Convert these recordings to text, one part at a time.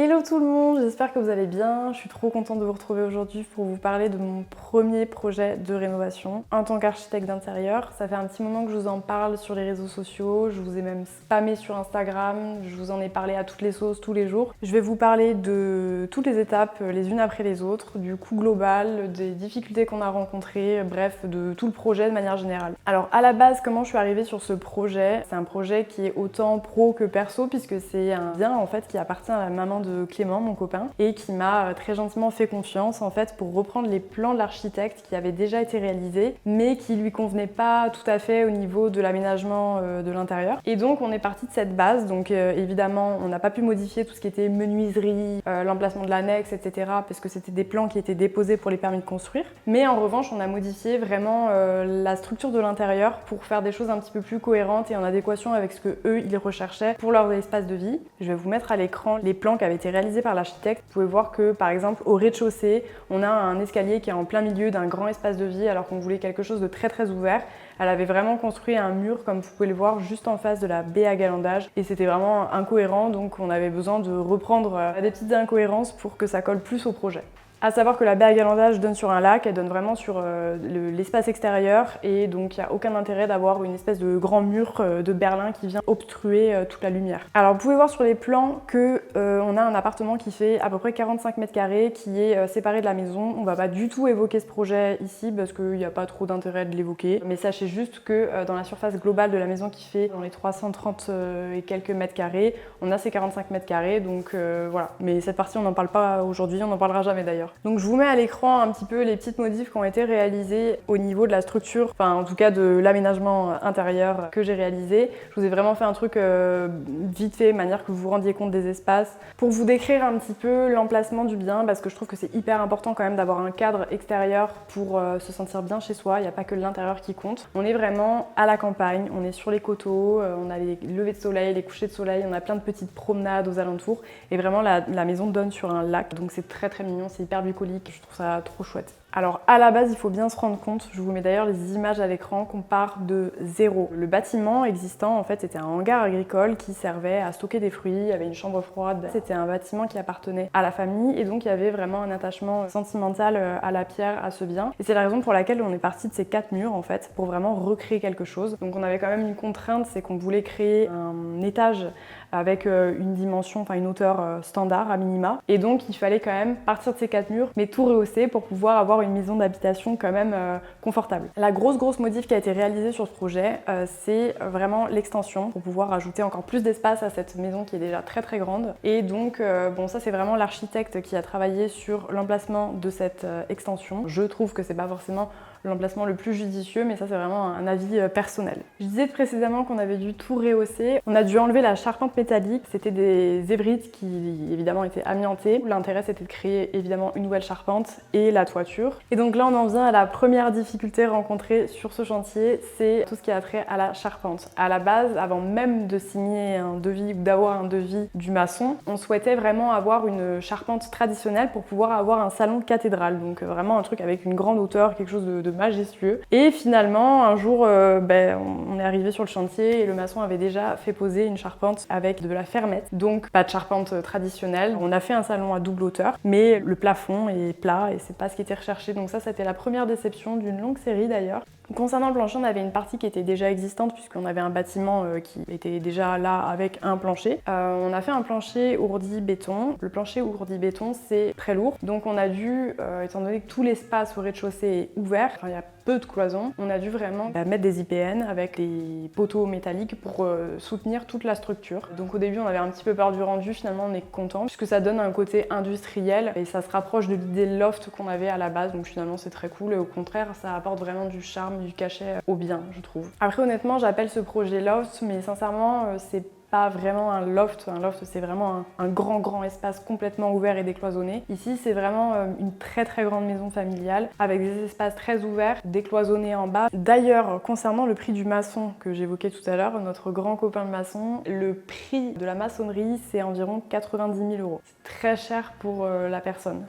Hello tout le monde, j'espère que vous allez bien. Je suis trop contente de vous retrouver aujourd'hui pour vous parler de mon premier projet de rénovation en tant qu'architecte d'intérieur. Ça fait un petit moment que je vous en parle sur les réseaux sociaux, je vous ai même spammé sur Instagram, je vous en ai parlé à toutes les sauces tous les jours. Je vais vous parler de toutes les étapes les unes après les autres, du coût global, des difficultés qu'on a rencontrées, bref, de tout le projet de manière générale. Alors à la base, comment je suis arrivée sur ce projet? C'est un projet qui est autant pro que perso puisque c'est un bien en fait qui appartient à la maman de Clément, mon copain, et qui m'a très gentiment fait confiance en fait pour reprendre les plans de l'architecte qui avaient déjà été réalisés, mais qui lui convenaient pas tout à fait au niveau de l'aménagement de l'intérieur. Et donc on est parti de cette base, donc évidemment on n'a pas pu modifier tout ce qui était menuiserie, l'emplacement de l'annexe, etc. parce que c'était des plans qui étaient déposés pour les permis de construire. Mais en revanche on a modifié vraiment la structure de l'intérieur pour faire des choses un petit peu plus cohérentes et en adéquation avec ce que eux ils recherchaient pour leur espace de vie. Je vais vous mettre à l'écran les plans qui avaient été réalisés par l'architecte. Vous pouvez voir que par exemple au rez-de-chaussée, on a un escalier qui est en plein milieu d'un grand espace de vie alors qu'on voulait quelque chose de très ouvert. Elle avait vraiment construit un mur comme vous pouvez le voir juste en face de la baie à galandage et c'était vraiment incohérent, donc on avait besoin de reprendre des petites incohérences pour que ça colle plus au projet. À savoir que la baie à galandage donne sur un lac, elle donne vraiment sur l'espace extérieur et donc il n'y a aucun intérêt d'avoir une espèce de grand mur de Berlin qui vient obstruer toute la lumière. Alors vous pouvez voir sur les plans que on a un appartement qui fait à peu près 45 mètres carrés qui est séparé de la maison. On va pas du tout évoquer ce projet ici parce qu'il n'y a pas trop d'intérêt de l'évoquer, mais sachez juste que dans la surface globale de la maison qui fait dans les 330 et quelques mètres carrés, on a ces 45 mètres carrés, donc voilà. Mais cette partie on n'en parle pas aujourd'hui, on n'en parlera jamais d'ailleurs. Donc je vous mets à l'écran un petit peu les petites modifs qui ont été réalisées au niveau de la structure, enfin en tout cas de l'aménagement intérieur que j'ai réalisé. Je vous ai vraiment fait un truc vite fait, de manière que vous vous rendiez compte des espaces, pour vous décrire un petit peu l'emplacement du bien, parce que je trouve que c'est hyper important quand même d'avoir un cadre extérieur pour se sentir bien chez soi. Il n'y a pas que l'intérieur qui compte. On est vraiment à la campagne, on est sur les coteaux, on a les levées de soleil, les couchers de soleil, on a plein de petites promenades aux alentours et vraiment la maison donne sur un lac, donc c'est très mignon, c'est hyper bucolique, je trouve ça trop chouette. Alors à la base, il faut bien se rendre compte, je vous mets d'ailleurs les images à l'écran, qu'on part de zéro. Le bâtiment existant, en fait, c'était un hangar agricole qui servait à stocker des fruits, il y avait une chambre froide. C'était un bâtiment qui appartenait à la famille et donc il y avait vraiment un attachement sentimental à la pierre, à ce bien. Et c'est la raison pour laquelle on est parti de ces 4 murs, en fait, pour vraiment recréer quelque chose. Donc on avait quand même une contrainte, c'est qu'on voulait créer un étage avec une dimension, enfin une hauteur standard à minima. Et donc il fallait quand même partir de ces 4 murs, mais tout rehausser pour pouvoir avoir une maison d'habitation quand même confortable. La grosse modif qui a été réalisée sur ce projet, c'est vraiment l'extension pour pouvoir ajouter encore plus d'espace à cette maison qui est déjà très grande. Et donc bon, ça c'est vraiment l'architecte qui a travaillé sur l'emplacement de cette extension. Je trouve que c'est pas forcément l'emplacement le plus judicieux, mais ça c'est vraiment un avis personnel. Je disais précédemment qu'on avait dû tout rehausser. On a dû enlever la charpente métallique, c'était des zébrites qui évidemment étaient amiantées. L'intérêt c'était de créer évidemment une nouvelle charpente et la toiture. Et donc là on en vient à la première difficulté rencontrée sur ce chantier, c'est tout ce qui a trait à la charpente. À la base, avant même de signer un devis ou d'avoir un devis du maçon, on souhaitait vraiment avoir une charpente traditionnelle pour pouvoir avoir un salon cathédrale, donc vraiment un truc avec une grande hauteur, quelque chose de majestueux. Et finalement, un jour, on est arrivé sur le chantier et le maçon avait déjà fait poser une charpente avec de la fermette, donc pas de charpente traditionnelle. On a fait un salon à double hauteur, mais le plafond est plat et c'est pas ce qui était recherché. Donc ça, c'était la première déception d'une longue série d'ailleurs. Concernant le plancher, on avait une partie qui était déjà existante puisqu'on avait un bâtiment qui était déjà là avec un plancher. On a fait un plancher ourdi béton. Le plancher ourdi béton, c'est très lourd. Donc on a dû, étant donné que tout l'espace au rez-de-chaussée est ouvert, il y a peu de cloisons, on a dû vraiment mettre des IPN avec des poteaux métalliques pour soutenir toute la structure. Donc au début, on avait un petit peu peur du rendu. Finalement, on est content puisque ça donne un côté industriel et ça se rapproche de l'idée loft qu'on avait à la base. Donc finalement, c'est très cool et au contraire, ça apporte vraiment du charme, du cachet au bien, je trouve. Après, honnêtement, j'appelle ce projet loft, mais sincèrement, c'est pas vraiment un loft. Un loft, c'est vraiment un grand espace complètement ouvert et décloisonné. Ici, c'est vraiment une très grande maison familiale avec des espaces très ouverts, décloisonnés en bas. D'ailleurs, concernant le prix du maçon que j'évoquais tout à l'heure, notre grand copain de maçon, le prix de la maçonnerie, c'est environ 90 000 €. C'est très cher pour la personne.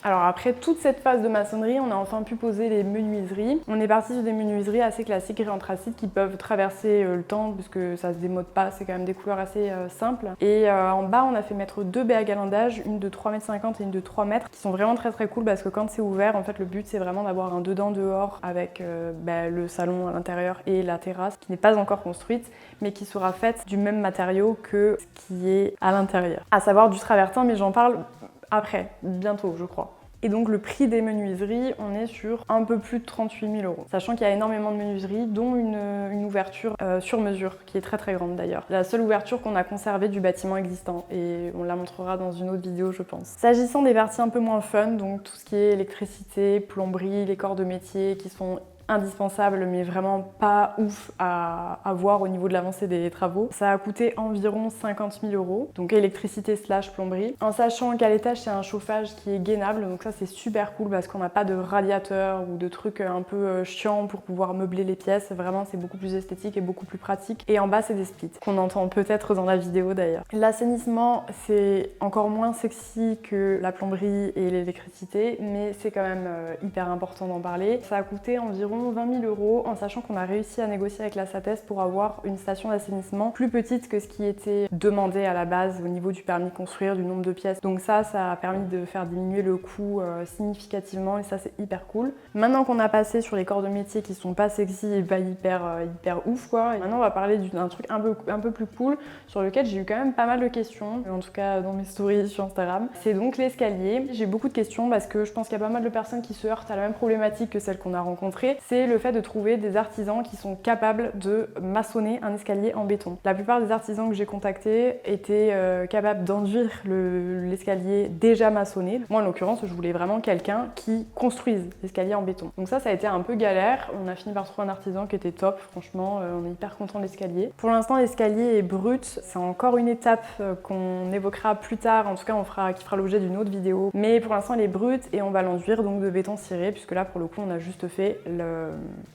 Alors après toute cette phase de maçonnerie, on a enfin pu poser les menuiseries. On est parti sur des menuiseries assez classiques et anthracites qui peuvent traverser le temps puisque ça se démode pas, c'est quand même même des couleurs assez simples. Et en bas, on a fait mettre 2 baies à galandage, une de 3,50 m et une de 3 mètres, qui sont vraiment très très cool parce que quand c'est ouvert, en fait, le but c'est vraiment d'avoir un dedans-dehors avec le salon à l'intérieur et la terrasse qui n'est pas encore construite, mais qui sera faite du même matériau que ce qui est à l'intérieur. À savoir du travertin, mais j'en parle après, bientôt je crois. Et donc le prix des menuiseries, on est sur un peu plus de 38 000 €. Sachant qu'il y a énormément de menuiseries, dont une ouverture sur mesure, qui est très très grande d'ailleurs. La seule ouverture qu'on a conservée du bâtiment existant, et on la montrera dans une autre vidéo je pense. S'agissant des parties un peu moins fun, donc tout ce qui est électricité, plomberie, les corps de métier qui sont indispensable mais vraiment pas ouf à voir au niveau de l'avancée des travaux. Ça a coûté environ 50 000 €, donc électricité slash plomberie, en sachant qu'à l'étage c'est un chauffage qui est gainable, donc ça c'est super cool parce qu'on n'a pas de radiateur ou de trucs un peu chiants pour pouvoir meubler les pièces. Vraiment c'est beaucoup plus esthétique et beaucoup plus pratique. Et en bas c'est des splits, qu'on entend peut-être dans la vidéo d'ailleurs. L'assainissement c'est encore moins sexy que la plomberie et l'électricité, mais c'est quand même hyper important d'en parler. Ça a coûté environ 20 000 € en sachant qu'on a réussi à négocier avec la SATES pour avoir une station d'assainissement plus petite que ce qui était demandé à la base au niveau du permis de construire, du nombre de pièces. Donc ça a permis de faire diminuer le coût significativement et ça c'est hyper cool. Maintenant qu'on a passé sur les corps de métier qui sont pas sexy et pas hyper ouf quoi, et maintenant on va parler d'un truc un peu plus cool sur lequel j'ai eu quand même pas mal de questions, en tout cas dans mes stories sur Instagram. C'est donc l'escalier. J'ai beaucoup de questions parce que je pense qu'il y a pas mal de personnes qui se heurtent à la même problématique que celle qu'on a rencontrée. C'est le fait de trouver des artisans qui sont capables de maçonner un escalier en béton. La plupart des artisans que j'ai contactés étaient capables d'enduire l'escalier déjà maçonné. Moi en l'occurrence je voulais vraiment quelqu'un qui construise l'escalier en béton. Donc ça a été un peu galère, on a fini par trouver un artisan qui était top, franchement on est hyper content de l'escalier. Pour l'instant l'escalier est brut, c'est encore une étape qu'on évoquera plus tard, en tout cas qui fera l'objet d'une autre vidéo. Mais pour l'instant il est brut et on va l'enduire donc de béton ciré, puisque là pour le coup on a juste fait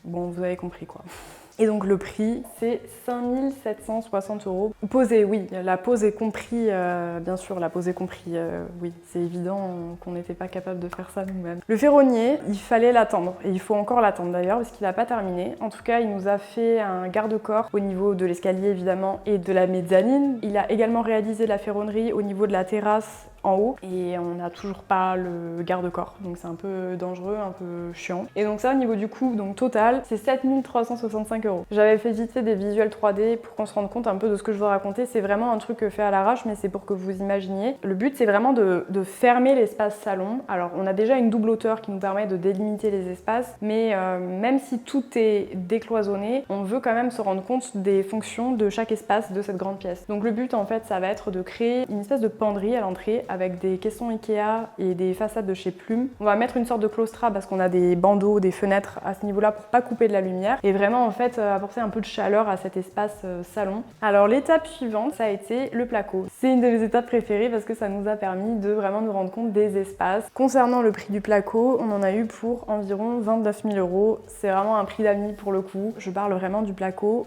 bon, vous avez compris quoi. Et donc le prix, c'est 5 760 €. Posé, oui, la pose est compris, bien sûr, la pose est compris, oui, c'est évident qu'on n'était pas capable de faire ça nous-mêmes. Le ferronnier, il fallait l'attendre, et il faut encore l'attendre d'ailleurs, parce qu'il n'a pas terminé. En tout cas, il nous a fait un garde-corps au niveau de l'escalier évidemment, et de la mezzanine. Il a également réalisé la ferronnerie au niveau de la terrasse en haut, et on n'a toujours pas le garde-corps, donc c'est un peu dangereux, un peu chiant. Et donc ça au niveau du coût, donc total, c'est 7 365 €. J'avais fait vite fait des visuels 3D pour qu'on se rende compte un peu de ce que je veux raconter. C'est vraiment un truc fait à l'arrache, mais c'est pour que vous imaginiez. Le but c'est vraiment de fermer l'espace salon. Alors on a déjà une double hauteur qui nous permet de délimiter les espaces, mais même si tout est décloisonné, on veut quand même se rendre compte des fonctions de chaque espace de cette grande pièce. Donc le but en fait ça va être de créer une espèce de penderie à l'entrée avec des caissons Ikea et des façades de chez Plume. On va mettre une sorte de claustra parce qu'on a des bandeaux, des fenêtres à ce niveau-là pour pas couper de la lumière et vraiment en fait apporter un peu de chaleur à cet espace salon. Alors l'étape suivante, ça a été le placo. C'est une de mes étapes préférées parce que ça nous a permis de vraiment nous rendre compte des espaces. Concernant le prix du placo, on en a eu pour environ 29 000 €. C'est vraiment un prix d'amis pour le coup. Je parle vraiment du placo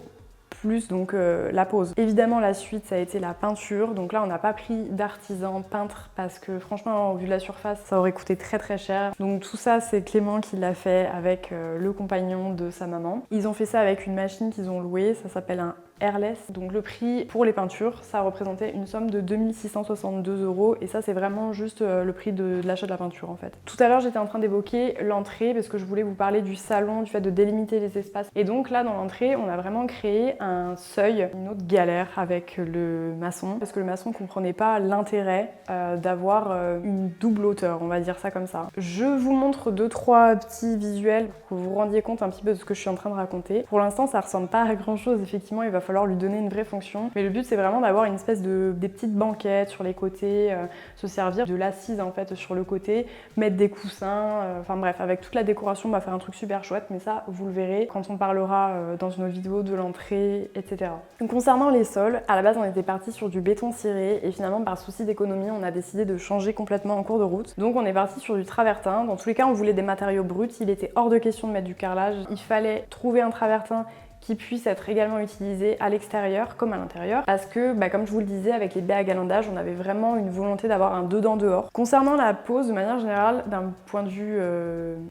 plus donc la pose. Évidemment la suite ça a été la peinture, donc là on n'a pas pris d'artisan peintre parce que franchement au vu de la surface ça aurait coûté très très cher. Donc tout ça c'est Clément qui l'a fait avec le compagnon de sa maman. Ils ont fait ça avec une machine qu'ils ont louée, ça s'appelle un Airless. Donc le prix pour les peintures, ça représentait une somme de 2 662 € et ça c'est vraiment juste le prix de l'achat de la peinture en fait. Tout à l'heure j'étais en train d'évoquer l'entrée parce que je voulais vous parler du salon, du fait de délimiter les espaces. Et donc là dans l'entrée on a vraiment créé un seuil, une autre galère avec le maçon parce que le maçon comprenait pas l'intérêt d'avoir une double hauteur, on va dire ça comme ça. Je vous montre 2-3 petits visuels pour que vous vous rendiez compte un petit peu de ce que je suis en train de raconter. Pour l'instant ça ressemble pas à grand chose, effectivement il va falloir lui donner une vraie fonction. Mais le but c'est vraiment d'avoir une espèce des petites banquettes sur les côtés, se servir de l'assise en fait sur le côté, mettre des coussins, enfin bref, avec toute la décoration on va faire un truc super chouette, mais ça vous le verrez quand on parlera dans une autre vidéo de l'entrée, etc. Donc, concernant les sols, à la base on était parti sur du béton ciré et finalement par souci d'économie on a décidé de changer complètement en cours de route. Donc on est parti sur du travertin. Dans tous les cas on voulait des matériaux bruts, il était hors de question de mettre du carrelage, il fallait trouver un travertin qui puisse être également utilisé à l'extérieur comme à l'intérieur, parce que comme je vous le disais, avec les baies à galandage, on avait vraiment une volonté d'avoir un dedans-dehors. Concernant la pose, de manière générale, d'un point de vue...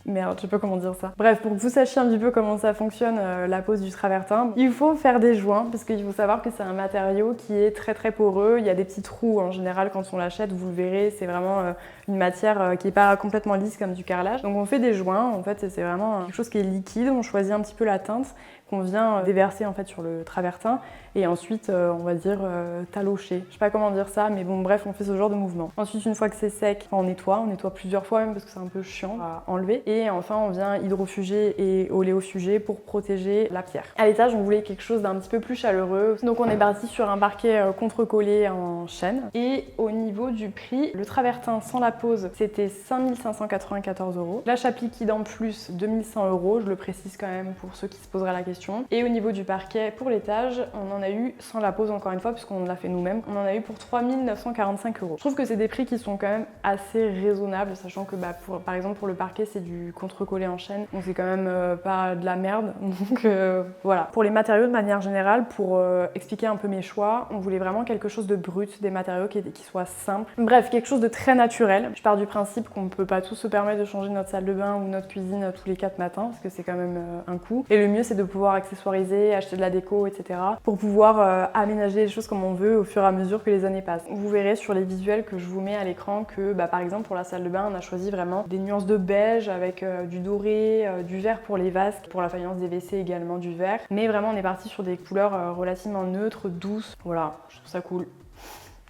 Merde, je sais pas comment dire ça. Bref, pour que vous sachiez un petit peu comment ça fonctionne, la pose du travertin, il faut faire des joints, parce qu'il faut savoir que c'est un matériau qui est très très poreux. Il y a des petits trous en général quand on l'achète, vous le verrez, c'est vraiment une matière qui n'est pas complètement lisse comme du carrelage. Donc on fait des joints, en fait c'est vraiment quelque chose qui est liquide, on choisit un petit peu la teinte qu'on vient déverser en fait sur le travertin et ensuite on va dire talocher. Je sais pas comment dire ça, mais bon bref, on fait ce genre de mouvement. Ensuite, une fois que c'est sec, on nettoie plusieurs fois même parce que c'est un peu chiant à enlever. Et enfin on vient hydrofuger et oléofuger pour protéger la pierre. À l'étage, on voulait quelque chose d'un petit peu plus chaleureux, donc on est parti sur un parquet contre-collé en chêne. Et au niveau du prix, le travertin sans la pose, c'était 5 594 €. La chape liquide en plus, 2 100 €, je le précise quand même pour ceux qui se poseraient la question. Et au niveau du parquet pour l'étage, on en a eu, sans la pose encore une fois, puisqu'on l'a fait nous-mêmes, on en a eu pour 3 945 €. Je trouve que c'est des prix qui sont quand même assez raisonnables, sachant que par exemple pour le parquet, c'est du contre-collé en chêne, donc c'est quand même pas de la merde. Donc voilà. Pour les matériaux de manière générale, pour expliquer un peu mes choix, on voulait vraiment quelque chose de brut, des matériaux qui soient simples. Bref, quelque chose de très naturel. Je pars du principe qu'on ne peut pas tous se permettre de changer notre salle de bain ou notre cuisine tous les 4 matins, parce que c'est quand même un coût. Et le mieux, c'est de pouvoir accessoiriser, acheter de la déco, etc. pour pouvoir aménager les choses comme on veut au fur et à mesure que les années passent. Vous verrez sur les visuels que je vous mets à l'écran que par exemple pour la salle de bain, on a choisi vraiment des nuances de beige avec du doré, du vert pour les vases, pour la faïence des WC également du vert. Mais vraiment on est parti sur des couleurs relativement neutres, douces. Voilà, je trouve ça cool.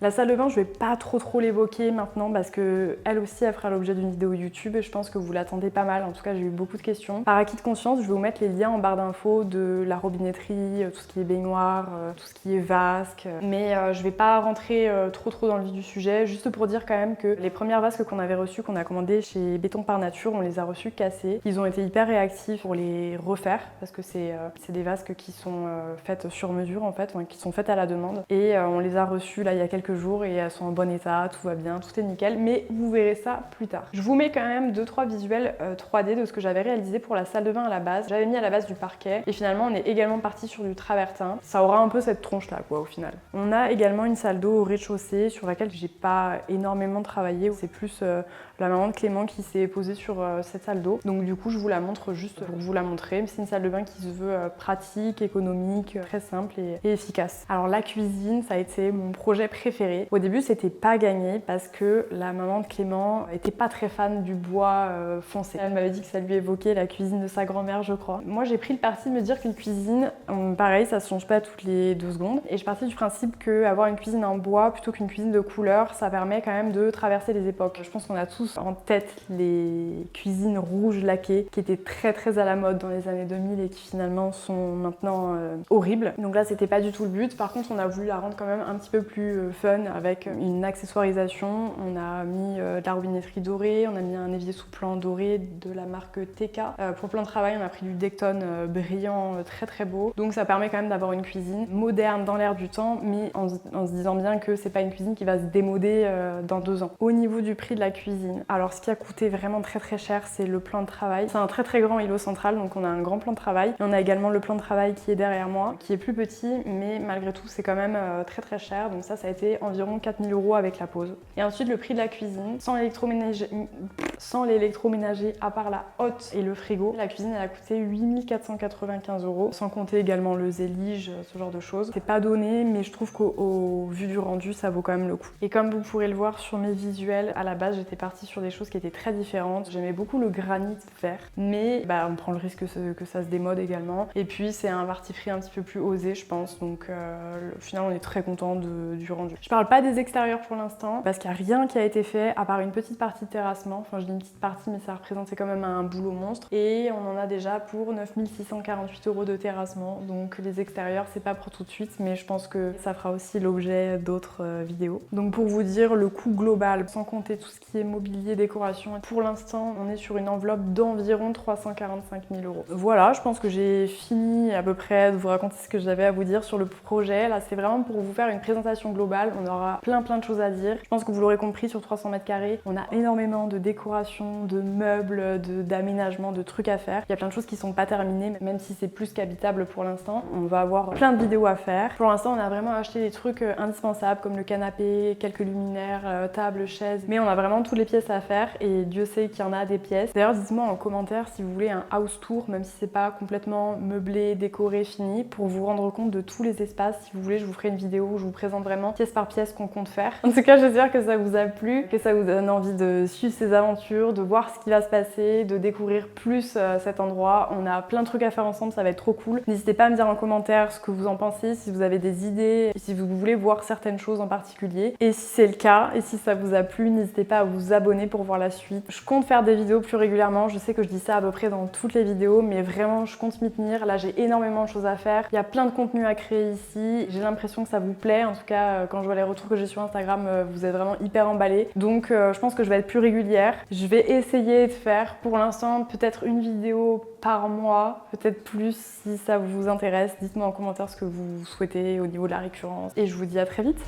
La salle de bain, je vais pas trop l'évoquer maintenant parce que elle aussi, elle fera l'objet d'une vidéo YouTube et je pense que vous l'attendez pas mal. En tout cas, j'ai eu beaucoup de questions. Par acquis de conscience, je vais vous mettre les liens en barre d'infos de la robinetterie, tout ce qui est baignoire, tout ce qui est vasque. Mais je vais pas rentrer trop dans le vif du sujet, juste pour dire quand même que les premières vasques qu'on avait reçues, qu'on a commandées chez Béton par Nature, on les a reçues cassées. Ils ont été hyper réactifs pour les refaire parce que c'est des vasques qui sont faites sur mesure en fait, qui sont faites à la demande. Et on les a reçues là il y a quelques jours et elles sont en bon état, tout va bien, tout est nickel, mais vous verrez ça plus tard. Je vous mets quand même 2-3 visuels 3D de ce que j'avais réalisé pour la salle de bain à la base. J'avais mis à la base du parquet et finalement on est également parti sur du travertin. Ça aura un peu cette tronche là quoi au final. On a également une salle d'eau au rez-de-chaussée sur laquelle j'ai pas énormément travaillé, c'est plus la maman de Clément qui s'est posée sur cette salle d'eau. Donc du coup je vous la montre juste pour vous la montrer. C'est une salle de bain qui se veut pratique, économique, très simple et efficace. Alors la cuisine, ça a été mon projet préféré. Au début c'était pas gagné parce que la maman de Clément était pas très fan du bois foncé. Elle m'avait dit que ça lui évoquait la cuisine de sa grand-mère je crois. Moi j'ai pris le parti de me dire qu'une cuisine, pareil ça se change pas toutes les 2 secondes. Et je partais du principe qu'avoir une cuisine en bois plutôt qu'une cuisine de couleur, ça permet quand même de traverser les époques. Je pense qu'on a tous en tête les cuisines rouges laquées qui étaient très à la mode dans les années 2000 et qui finalement sont maintenant horribles. Donc là c'était pas du tout le but. Par contre on a voulu la rendre quand même un petit peu plus fun avec une accessoirisation. On a mis de la robinetterie dorée, on a mis un évier sous plan doré de la marque TK. Pour le plan de travail on a pris du Decton brillant très beau. Donc ça permet quand même d'avoir une cuisine moderne dans l'air du temps mais en se disant bien que c'est pas une cuisine qui va se démoder dans 2 ans. Au niveau du prix de la cuisine, alors ce qui a coûté vraiment très cher c'est le plan de travail. C'est un très grand îlot central donc on a un grand plan de travail et on a également le plan de travail qui est derrière moi qui est plus petit mais malgré tout c'est quand même très cher. Donc ça a été environ 4 000 € avec la pause. Et ensuite le prix de la cuisine, sans l'électroménager à part la hotte et le frigo, la cuisine elle a coûté 8 495 €, sans compter également le zélige, ce genre de choses. C'est pas donné mais je trouve qu'au vu du rendu ça vaut quand même le coup. Et comme vous pourrez le voir sur mes visuels, à la base j'étais partie sur des choses qui étaient très différentes. J'aimais beaucoup le granit vert mais on prend le risque que ça se démode également. Et puis c'est un parti pris un petit peu plus osé je pense, donc au final on est très content du rendu. Je parle pas des extérieurs pour l'instant parce qu'il n'y a rien qui a été fait à part une petite partie de terrassement. Enfin je dis une petite partie mais ça représentait quand même un boulot monstre et on en a déjà pour 9 648 € de terrassement. Donc les extérieurs c'est pas pour tout de suite mais je pense que ça fera aussi l'objet d'autres vidéos. Donc pour vous dire le coût global sans compter tout ce qui est mobilier, décoration, pour l'instant on est sur une enveloppe d'environ 345 000 €. Voilà, je pense que j'ai fini à peu près de vous raconter ce que j'avais à vous dire sur le projet. Là c'est vraiment pour vous faire une présentation globale général. On aura plein de choses à dire. Je pense que vous l'aurez compris, sur 300 mètres carrés, on a énormément de décoration, de meubles, d'aménagements, de trucs à faire. Il y a plein de choses qui sont pas terminées, même si c'est plus qu'habitable pour l'instant. On va avoir plein de vidéos à faire. Pour l'instant, on a vraiment acheté des trucs indispensables comme le canapé, quelques luminaires, table, chaise. Mais on a vraiment toutes les pièces à faire et Dieu sait qu'il y en a des pièces. D'ailleurs, dites-moi en commentaire si vous voulez un house tour, même si c'est pas complètement meublé, décoré, fini, pour vous rendre compte de tous les espaces. Si vous voulez, je vous ferai une vidéo où je vous présente vraiment pièce par pièce qu'on compte faire. En tout cas, j'espère que ça vous a plu, que ça vous donne envie de suivre ces aventures, de voir ce qui va se passer, de découvrir plus cet endroit. On a plein de trucs à faire ensemble, ça va être trop cool. N'hésitez pas à me dire en commentaire ce que vous en pensez, si vous avez des idées, si vous voulez voir certaines choses en particulier. Et si c'est le cas, et si ça vous a plu, n'hésitez pas à vous abonner pour voir la suite. Je compte faire des vidéos plus régulièrement, je sais que je dis ça à peu près dans toutes les vidéos, mais vraiment je compte m'y tenir. Là j'ai énormément de choses à faire, il y a plein de contenu à créer ici, j'ai l'impression que ça vous plaît, en tout cas quand je vois les retours que j'ai sur Instagram, vous êtes vraiment hyper emballés. Donc je pense que je vais être plus régulière. Je vais essayer de faire pour l'instant peut-être une vidéo par mois, peut-être plus si ça vous intéresse. Dites-moi en commentaire ce que vous souhaitez au niveau de la récurrence et je vous dis à très vite.